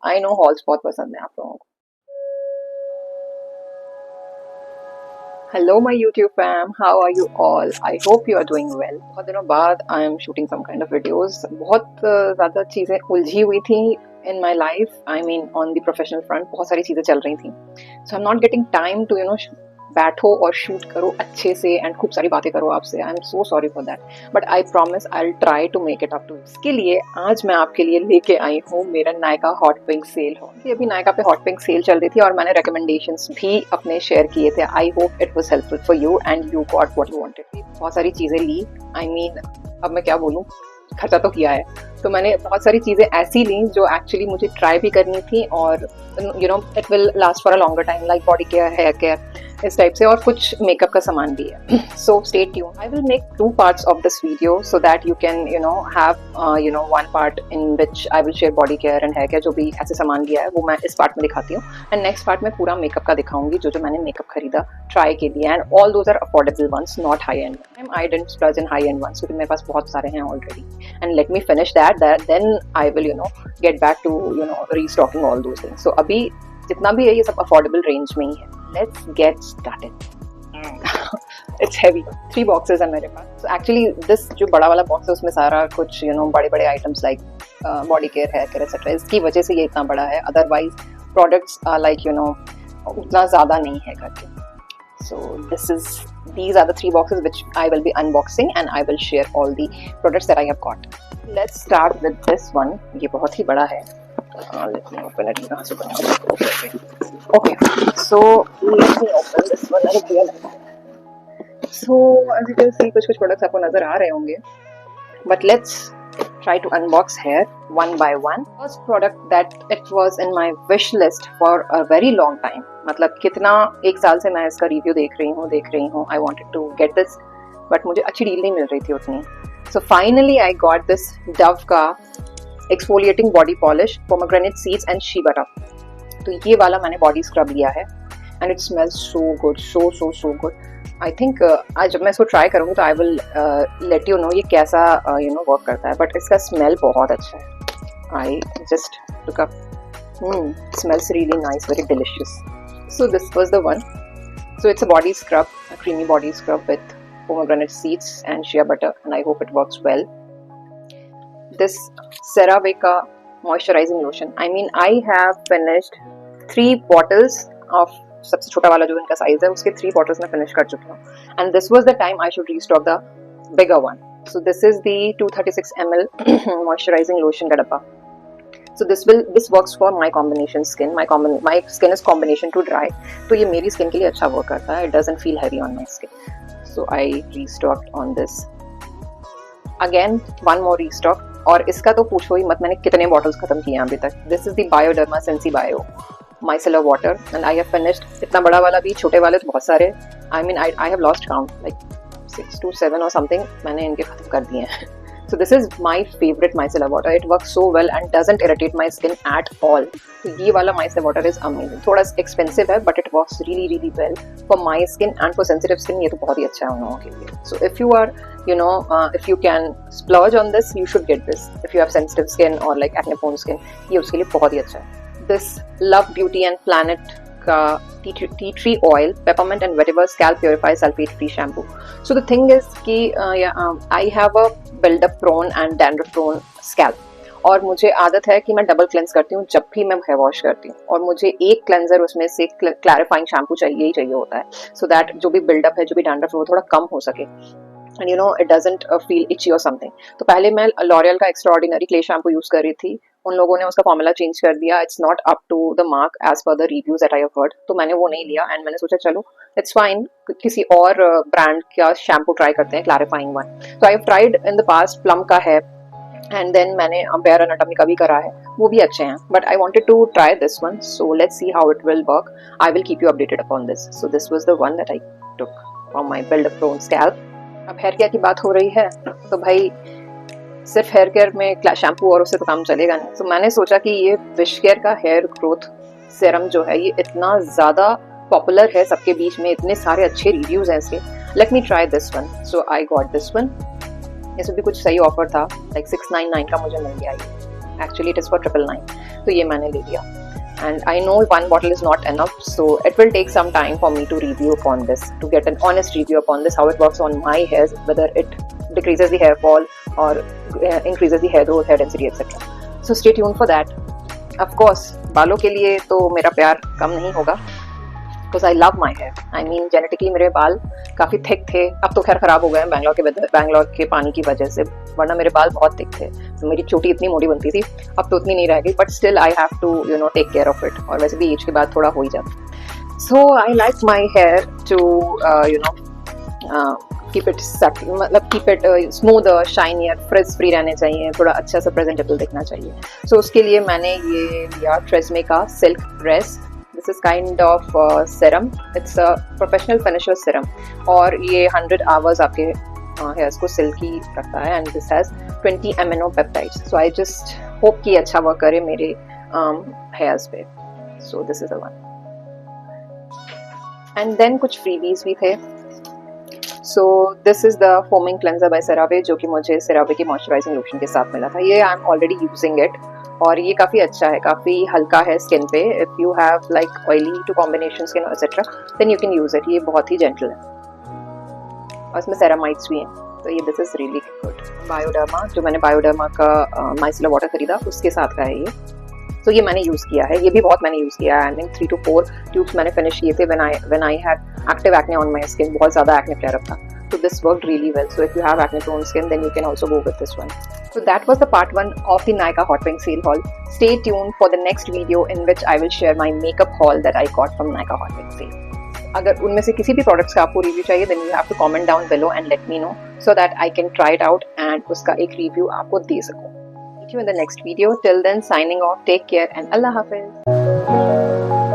I know halls बहुत पसंद है आप लोगों को। Hello my YouTube fam, how are you all? I hope you are doing well. बहुत दिनों बाद I am shooting some kind of videos. बहुत ज़्यादा चीज़ें उलझी हुई थी in my life, I mean on the professional front बहुत सारी चीज़ें चल रही थी। So I am not getting time to बैठो और शूट करो अच्छे से एंड खूब सारी बातें करो आपसे। I am so sorry for that, but I promise I will try to make it up to. इसके लिए आज मैं आपके लिए लेके आई हूँ मेरा Nykaa hot pink cell hall. अभी नायका पे हॉट पिंक सेल चल रही थी और मैंने रिकमेंडेशंस भी अपने शेयर किए थे। I hope it was helpful for you and you got what you wanted. बहुत सारी चीज़ें ली, आई मीन अब मैं क्या बोलूँ, खर्चा तो किया है। तो मैंने बहुत सारी चीज़ें ऐसी ली जो एक्चुअली मुझे ट्राई भी करनी थी और it will last for a longer time, like body care, hair care, इस टाइप से, और कुछ मेकअप का सामान भी है। So stay tuned. I will make 2 parts of this video so that you can have one part in which I will share body care and hair care, जो भी ऐसे सामान लिया है वो मैं इस पार्ट में दिखाती हूँ, एंड नेक्स्ट पार्ट में पूरा मेकअप का दिखाऊंगी जो मैंने मेकअप खरीदा ट्राई के लिए, and all those are affordable ones, not high end. I didn't splurge in high end ones क्योंकि मेरे पास बहुत सारे हैं already, and let me finish that, then I will get back to restocking all those things. So अभी जितना भी है ये सब अफोर्डेबल रेंज में ही है। Let's get started. It's heavy. 3 boxes है मेरे पास. So actually this जो बड़ा वाला बॉक्स है उसमें सारा कुछ बड़े बड़े items like body care, hair care etcetera, इसकी वजह से ये इतना बड़ा है। अदरवाइज प्रोडक्ट्स लाइक उतना ज़्यादा नहीं है करके। So these are the 3 boxes which I will be unboxing and I will share all the products that I have got. Let's start with this one. ये बहुत ही बड़ा है. Let me open it. Okay, so let me open this one. So as you can see, कुछ products आपको नजर आ रहे होंगे, but let's try to unbox here one by one. First product that it was in my wish list for a very long time. मतलब कितना 1 साल से मैं इसका रिव्यू देख रही हूँ. I wanted to get this, but मुझे अच्छी डील नहीं मिल रही थी उतनी. So finally I got this Dove का exfoliating body polish, pomegranate seeds and she butter. तो ये वाला मैंने बॉडी स्क्रब लिया है and it smells so good, so good. I think आज जब मैं इसको ट्राई करूँगी तो I will let you know ये कैसा वर्क करता है, बट इसका स्मेल बहुत अच्छा है। I just took up, smells really nice, very delicious. So this was the one. So it's a body scrub, a creamy body scrub with pomegranate seeds and shea butter, and I hope it works well. This CeraVe का moisturizing lotion. I mean, I have finished 3 bottles of सबसे छोटा वाला जो इनका size है उसके 3 bottles मैं finish कर चुकी हूँ, and this was the time I should restock the bigger one. So this is the 236 ml moisturizing lotion का डब्बा. So this works for my combination skin. My skin is combination to dry, तो ये मेरी skin के लिए अच्छा work करता है. It doesn't feel heavy on my skin. So I restocked on this. Again, one more restock. और इसका तो पूछो ही मत, मैंने कितने बॉटल्स खत्म किए हैं अभी तक. This is the Bioderma sensi bio micellar water and I have finished. इतना बड़ा वाला भी, छोटे वाले तो बहुत सारे, I mean I have lost count, like 6 to 7 और समथिंग मैंने इनके खत्म कर दिए हैं. So this is my favorite micellar water. It works so well and doesn't irritate my skin at all. So ये वाला micellar water is amazing. थोड़ा expensive है, but it works really well for my skin and for sensitive skin. ये तो बहुत ही अच्छा है उन लोगों के लिए. So if you are, if you can splurge on this, you should get this. If you have sensitive skin or like acne prone skin, ये उसके लिए बहुत ही अच्छा है. This Love Beauty and Planet का tea tree oil, peppermint and vetiver scalp purify sulfate free shampoo. So the thing is कि I have a build up prone and dandruff prone scalp, और मुझे आदत है कि मैं डबल क्लेंस करती हूँ जब भी मैं हेयर वॉश करती हूँ, और मुझे एक क्लेंजर उसमें से क्लैरिफाइंग शैम्पू चाहिए ही चाहिए होता है, सो दैट जो भी बिल्डअप है, जो भी डैंड्रफ है वो थोड़ा कम हो सके, एंड इट डजंट फील इची और समथिंग. तो पहले मैं लॉरियल का एक्स्ट्राऑर्डिनरी क्ले शैम्पू यूज कर रही थी. उन लोगों ने उसका फॉर्मूला चेंज कर दिया. It's not up to the mark as per the reviews that I have heard. तो मैंने वो नहीं लिया एंड मैंने सोचा चलो इट्स फाइन, किसी और ब्रांड का शैम्पू ट्राई करते हैं, clarifying one. So I have tried in the past Plum का है, एंड देन मैंने बेयर एनाटॉमी का भी करा है, वो भी अच्छे हैं, but I wanted to try this one. So let's see how it will work. I will keep you updated upon this. So this was the one that I took from my build up prone scalp. अब hair care की बात हो रही है तो भाई सिर्फ hair care में शैम्पू और उससे तो काम चलेगा नहीं. तो मैंने सोचा कि ये विश केयर का हेयर ग्रोथ सेरम जो है ये इतना ज़्यादा पॉपुलर है सबके बीच में, इतने सारे अच्छे रिव्यूज हैं इसके. Let me try this one. So I got this one. इसमें भी कुछ सही ऑफर था, लाइक 699 का मुझे मिल गया ये. एक्चुअली इट इज़ फॉर 999, तो ये मैंने ले लिया. And I know one bottle is not enough, so it will take some time for me to review upon this, to get an honest review upon this, how it works on my hairs, whether it decreases the hair fall or increases the hair growth, hair density, etc. So stay tuned for that. Of course, बालों के लिए तो मेरा प्यार कम नहीं होगा, because I love my hair. I mean, genetically मेरे बाल काफ़ी थिक थे. अब तो खैर ख़राब हो गए हैं बैंगलोर के पानी की वजह से, वरना मेरे बाल बहुत थिक थे. तो मेरी चोटी इतनी मोटी बनती थी, अब तो उतनी नहीं रह गई, but still I have to take care of it. और वैसे भी एज के बाद थोड़ा हो ही जाता. So I like my hair to keep it मतलब keep it smooth, shinier, frizz free रहने चाहिए, थोड़ा अच्छा सा प्रेजेंटेबल दिखना चाहिए. सो उसके लिए मैंने ये लिया ट्रेसमे का silk press. This is kind of serum, it's a professional finisher serum, और ये 100 आवर्स आपके हेयर्स को सिल्की रखता है. And this has 20 amino peptides. So I just hope कि अच्छा वर्क करे मेरे हेयर्स पे. So this is a one. And then कुछ फ्रीबीज भी थे. So this is the foaming cleanser by CeraVe, जो कि मुझे सेरावे की मॉइस्चराइजिंग लोशन के साथ मिला था. ये I am already using it, और ये काफ़ी अच्छा है, काफ़ी हल्का है स्किन पे. If you have like oily to combination skin etcetera, then you can use it. ये बहुत ही जेंटल है, और इसमें सेरामाइड्स भी हैं, तो ये this is really good. Bioderma, जो मैंने बायोडर्मा का माइसिलर वाटर खरीदा, उसके साथ का है ये. तो ये मैंने यूज़ किया है, ये भी बहुत मैंने यूज़ किया है. आई थिंक 3 to 4 ट्यूब्स मैंने फिनिश किए थे when I had active acne on my skin. बहुत ज़्यादा एक्ने फ्लेयर अप था, so this worked really well. So if you have acne prone skin, then you can also go with this one. So that was the part 1 of the Nykaa Hot Pink sale haul. Stay tuned for the next video in which I will share my makeup haul that I got from Nykaa Hot Pink sale. अगर उनमें से किसी भी products का आपको review चाहिए, then you have to comment down below and let me know so that I can try it out and उसका एक रिव्यू आपको दे सकूं. See you in the next video. Till then, signing off. Take care and Allah Hafiz.